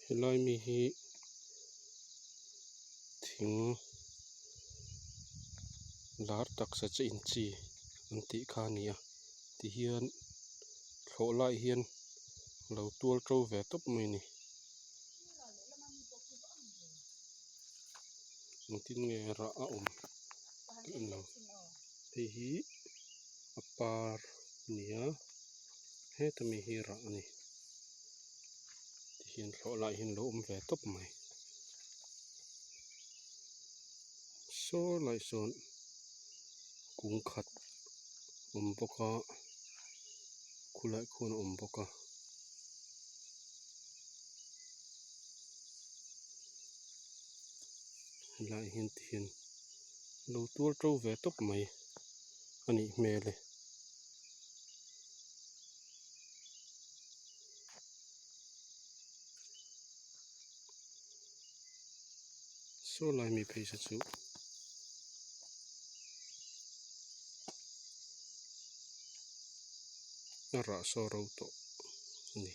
helai mi hi thing lar taksa che in chi an tih kha nia ti hian thawh lai hian lo tual to ve top mai ni tin nge ra a awm no hei hi a par nia hetami hi ra ani ti hian thawh lai hian lo awm ve top mai saw lai sawn kung khat awm bawk a khulai khuan a awm bawk a helai hian ti hian lo tual to ve top mai anih hmel e saw lai mi phaisa chu a rah saw ro tawh ni